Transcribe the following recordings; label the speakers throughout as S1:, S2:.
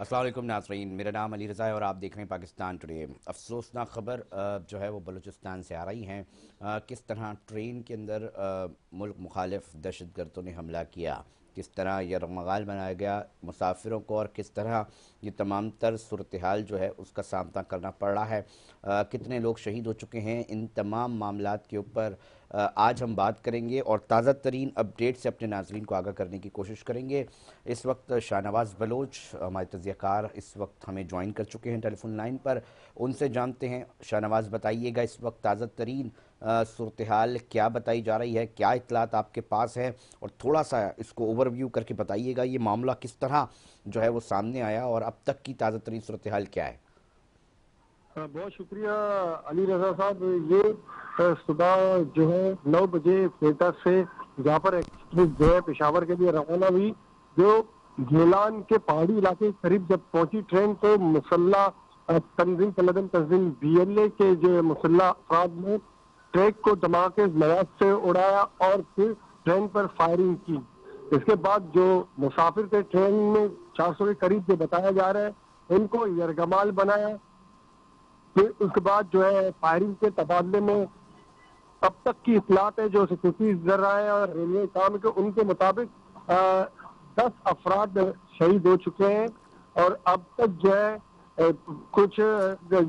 S1: السلام علیکم ناظرین، میرا نام علی رضا ہے اور آپ دیکھ رہے ہیں پاکستان ٹوڈے۔ افسوسناک خبر جو ہے وہ بلوچستان سے آ رہی ہیں۔ کس طرح ٹرین کے اندر ملک مخالف دہشت گردوں نے حملہ کیا، کس طرح یرغمال بنایا گیا مسافروں کو، اور کس طرح یہ تمام تر صورتحال جو ہے اس کا سامنا کرنا پڑ رہا ہے۔ کتنے لوگ شہید ہو چکے ہیں، ان تمام معاملات کے اوپر آج ہم بات کریں گے اور تازہ ترین اپڈیٹ سے اپنے ناظرین کو آگاہ کرنے کی کوشش کریں گے۔ اس وقت شاہ نواز بلوچ ہمارے تجزیہ کار اس وقت ہمیں جوائن کر چکے ہیں ٹیلی فون لائن پر، ان سے جانتے ہیں۔ شاہ نواز بتائیے گا اس وقت تازہ ترین صورتحال کیا بتائی جا رہی ہے، کیا اطلاعات آپ کے پاس ہے، اور تھوڑا سا اس کو اوور ویو کر کے بتائیے گا یہ معاملہ کس طرح جو ہے وہ سامنے آیا اور اب تک کی تازہ ترین صورتحال کیا ہے۔
S2: بہت شکریہ علی رضا صاحب۔ یہ صبح جو ہے 9 بجے کوئٹہ سے جہاں پر ایکسپریس جو ہے پشاور کے لیے روانہ ہوئی، جو گیلان کے پہاڑی علاقے کے قریب جب پہنچی ٹرین تو مسلح تنظیم تنظیم BLA کے جو مسلح افراد نے ٹریک کو دھماکے مواد سے اڑایا اور پھر ٹرین پر فائرنگ کی۔ اس کے بعد جو مسافر تھے ٹرین میں 400 کے قریب جو بتایا جا رہا ہے، ان کو یرغمال بنایا۔ پھر اس کے بعد جو ہے فائرنگ کے تبادلے میں اب تک کی اطلاعات ہے جو سیکورٹی ذرائع اور ریلوے کام کے ان کے مطابق 10 افراد شہید ہو چکے ہیں، اور اب تک جو ہے کچھ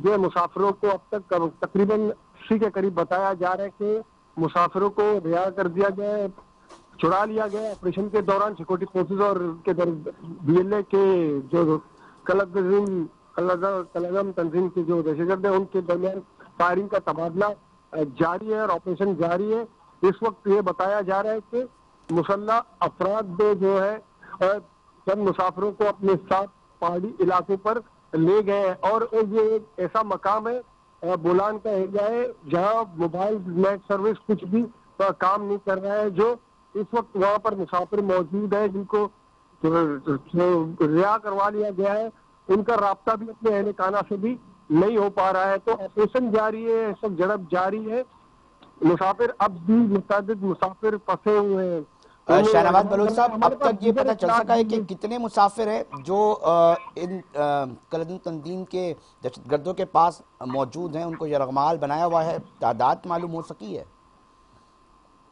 S2: جو مسافروں کو اب تک تقریباً 80 کے قریب بتایا جا رہا ہے کہ مسافروں کو رہا کر دیا گیا ہے، چھڑا لیا گیا ہے۔ آپریشن کے دوران سیکورٹی فورسز اور BLA کے جو کلگم تنظیم کے جو دہشت گرد ہیں ان کے درمیان فائرنگ کا تبادلہ جاری ہے اور آپریشن جاری ہے۔ اس وقت یہ بتایا جا رہا ہے کہ مسلح افراد جو ہے چند مسافروں کو اپنے ساتھ پہاڑی علاقے پر لے گئے ہیں، اور یہ ایک ایسا مقام ہے، بولان کا ایریا ہے، جہاں موبائل نیٹ سروس کچھ بھی کام نہیں کر رہا ہے۔ جو اس وقت وہاں پر مسافر موجود ہیں جن کو رہا کروا لیا گیا ہے، ان کا رابطہ بھی اپنے اہل خانہ سے بھی نہیں ہو پا رہا ہے۔ تو آپریشن جاری ہے، سب جڑپ جاری ہے، مسافر اب بھی متعدد مسافر پھنسے ہوئے ہیں۔
S1: شاہ نواز بلوچ صاحب، اب
S2: ہمارے پاس
S1: تک یہ
S2: دیگر
S1: پتہ چل
S2: اطلاعات
S1: سکا ہے
S2: بھی
S1: کہ
S2: ہیں۔
S1: کتنے مسافر ہیں جو ان کلدم تنظیم کے دہشت گردوں کے پاس موجود ہیں، ان کو یرغمال بنایا ہوا ہے، تعداد معلوم ہو سکی ہے؟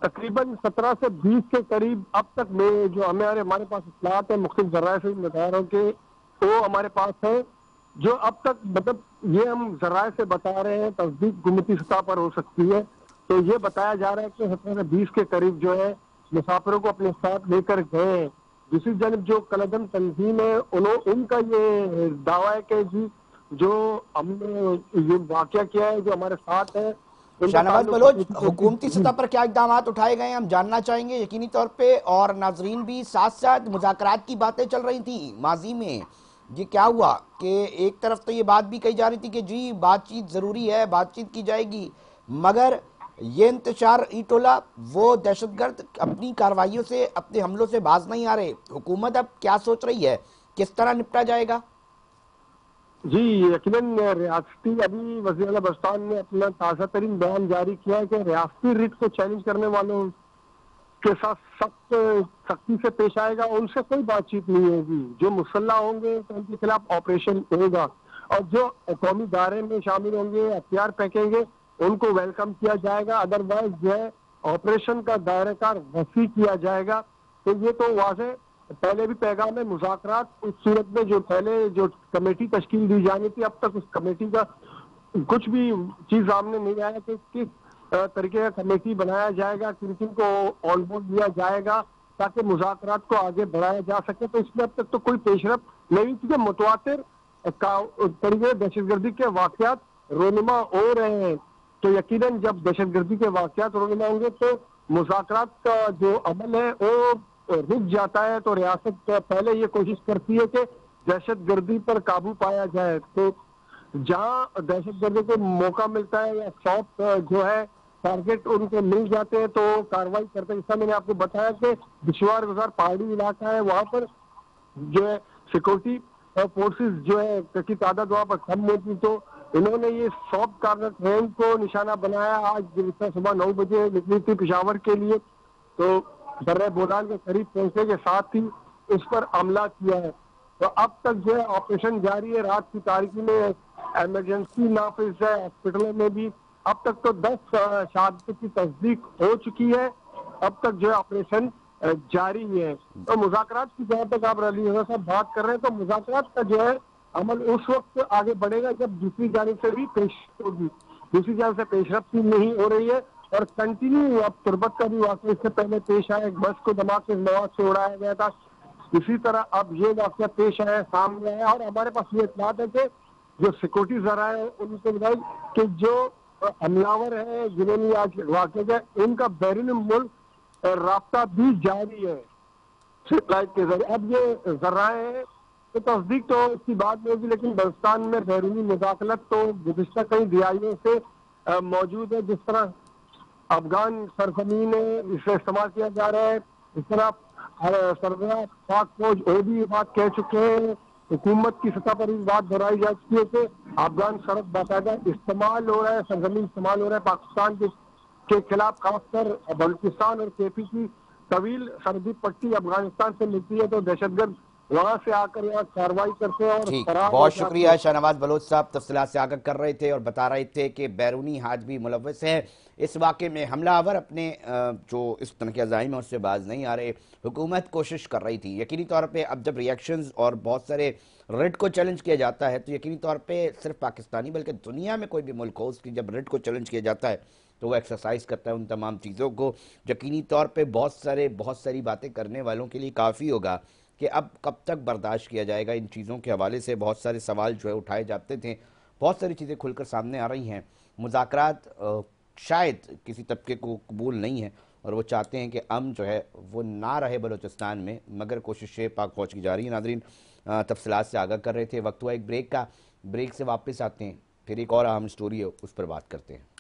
S2: تقریباً 17 سے 20 کے قریب اب تک میں جو ہمارے پاس اطلاعات ہیں مختلف ذرائع سے بتا رہا ہوں کہ وہ ہمارے پاس ہے، جو اب تک مطلب یہ ہم ذرائع سے بتا رہے ہیں، تصدیق حکومتی سطح پر ہو سکتی ہے۔ تو یہ بتایا جا رہا ہے کہ 17 سے 20 کے قریب جو ہے مسافروں کو اپنے ساتھ لے کر گئے ہیں۔ دوسری جانب جو کلدم تنظیم ہے ان کا یہ دعویٰ ہے کہ جی جو ہم نے یہ واقعہ کیا ہے جو ہمارے ساتھ ہے ان کا
S1: شاہ نواز
S2: تعلق
S1: بلوچ، حکومتی سطح پر کیا اقدامات اٹھائے گئے ہیں ہم جاننا چاہیں گے یقینی طور پہ، اور ناظرین بھی ساتھ ساتھ مذاکرات کی باتیں چل رہی تھیں ماضی میں، یہ کیا ہوا کہ ایک طرف تو یہ بات بھی کہی جا رہی تھی کہ جی بات چیت ضروری ہے، بات چیت کی جائے گی، مگر یہ انتشار ای ٹولہ وہ دہشت گرد اپنی کارروائیوں سے، اپنے حملوں سے باز نہیں آ رہے، حکومت اب کیا سوچ رہی ہے، کس طرح نپٹا جائے گا؟
S2: جی یقیناً ریاستی ابھی وزیر اعلیٰ بلوچستان نے اپنا تازہ ترین بیان جاری کیا ہے کہ ریاستی ریٹ کو چیلنج کرنے والوں کے ساتھ سختی سے پیش آئے گا، ان سے کوئی بات چیت نہیں ہوگی۔ جو مسلح ہوں گے تو ان کے خلاف آپریشن ہوگا، اور جو قومی دائرے میں شامل ہوں گے، ہتھیار پھینکیں گے، ان کو ویلکم کیا جائے گا، ادروائز جو ہے آپریشن کا دائرہ کار وسیع کیا جائے گا۔ تو یہ تو واضح پہلے بھی پیغام ہے، مذاکرات اس صورت میں جو پہلے جو کمیٹی تشکیل دی جانی تھی اب تک اس کمیٹی کا کچھ بھی چیز سامنے نہیں آیا کہ کس طریقے کا کمیٹی بنایا جائے گا، کن کن کو آن بورڈ لیا جائے گا تاکہ مذاکرات کو آگے بڑھایا جا سکے۔ تو اس میں اب تک تو کوئی پیش رفت نہیں، کیونکہ متواتر طریقے دہشت گردی کے واقعات رونما ہو رہے ہیں۔ تو یقیناً جب دہشت گردی کے واقعات رونما ہوں گے تو مذاکرات کا جو عمل ہے وہ رک جاتا ہے۔ تو ریاست پہلے یہ کوشش کرتی ہے کہ دہشت گردی پر قابو پایا جائے، تو جہاں دہشت گردوں کو موقع ملتا ہے یا سافٹ جو ہے ٹارگیٹ ان کو مل جاتے ہیں تو کارروائی کرتے ہیں۔ جیسا میں نے آپ کو بتایا کہ دشوار گزار پہاڑی علاقہ ہے، وہاں پر جو ہے سیکورٹی فورسز جو ہے کی تعداد وہاں پر کم ہوتی، تو انہوں نے یہ سافٹ کارنر ٹرین کو نشانہ بنایا۔ آج صبح 9 بجے نکلی تھی پشاور کے لیے، تو درہ بولان کے قریب پہنچنے کے ساتھ ہی اس پر حملہ کیا ہے۔ تو اب تک جو ہے آپریشن جاری ہے، رات کی تاریکی میں ایمرجنسی نافذ ہے ہاسپٹلوں میں بھی، اب تک تو 10 شہادتوں کی تصدیق ہو چکی ہے، اب تک جو ہے آپریشن جاری ہے۔ تو مذاکرات کی جہاں تک آپ رلی صاحب بات کر رہے ہیں، تو مذاکرات کا جو ہے عمل اس وقت آگے بڑھے گا جب دوسری جانب سے بھی ہوگی، دوسری جانب سے پیش رفت نہیں ہو رہی ہے، اور کنٹینیو اب تربت کا بھی واقعہ اس سے پہلے پیش آیا، ایک بس کو دھماکے کے مواد سے اڑایا گیا تھا، اسی طرح اب یہ واقعہ پیش آیا سامنے آیا، اور ہمارے پاس یہ اطلاعات ہے کہ جو سیکورٹی ذرائع ہیں ان کو بتائی کہ جو حملہ ہے جنہوں نے آج واقعہ کیا، ان کا بیرون ملک رابطہ بھی جاری ہے سیٹلائٹ کے ذریعے۔ اب یہ ذرائع ہے تو تصدیق تو اس کی بات میں ہوگی، لیکن بلوچستان میں بیرونی مداخلت تو گزشتہ کئی دہائیوں سے موجود ہے، جس طرح افغان سرزمین ہے اس سے استعمال کیا جا رہا ہے، اس طرح سربراہ پاک فوج وہ بھی یہ بات کہہ چکے ہیں، حکومت کی سطح پر اس بات دہرائی جا چکی ہے کہ افغان سرحد باقاعدہ استعمال ہو رہا ہے، سرزمین استعمال ہو رہا ہے پاکستان کے خلاف، خاص کر بلوچستان اور کے پی کی طویل سرحدی پٹی افغانستان سے ملتی ہے، تو دہشت گرد وہاں سے آ کر یہاں کارروائی کرتے ہیں اور
S1: ٹھیک،
S2: فرار ہو
S1: بہت
S2: جاتے
S1: شکریہ
S2: ہیں۔
S1: شاہ نواز بلوچ صاحب، تفصیلات سے آگاہ کر رہے تھے اور بتا رہے تھے کہ بیرونی ہاتھ بھی ملوث ہے اس واقعے میں، حملہ آور اپنے جو اس طرح کے عزائم ہیں اس سے باز نہیں آ رہے، حکومت کوشش کر رہی تھی یقینی طور پہ۔ اب جب ریئیکشنز اور بہت سارے ریڈ کو چیلنج کیا جاتا ہے تو یقینی طور پہ صرف پاکستانی بلکہ دنیا میں کوئی بھی ملک ہو، اس کی جب ریڈ کو چیلنج کیا جاتا ہے تو وہ ایکسرسائز کرتا ہے ان تمام چیزوں کو، یقینی طور پہ بہت ساری باتیں کرنے والوں کے لیے کافی ہوگا کہ اب کب تک برداشت کیا جائے گا۔ ان چیزوں کے حوالے سے بہت سارے سوال جو ہے اٹھائے جاتے تھے، بہت ساری چیزیں کھل کر سامنے آ رہی ہیں۔ مذاکرات شاید کسی طبقے کو قبول نہیں ہے اور وہ چاہتے ہیں کہ امن جو ہے وہ نہ رہے بلوچستان میں، مگر کوششیں پاک فوج کی جاری ہیں۔ ناظرین، تفصیلات سے آگاہ کر رہے تھے، وقت ہوا ایک بریک کا، بریک سے واپس آتے ہیں، پھر ایک اور اہم سٹوری ہے اس پر بات کرتے ہیں۔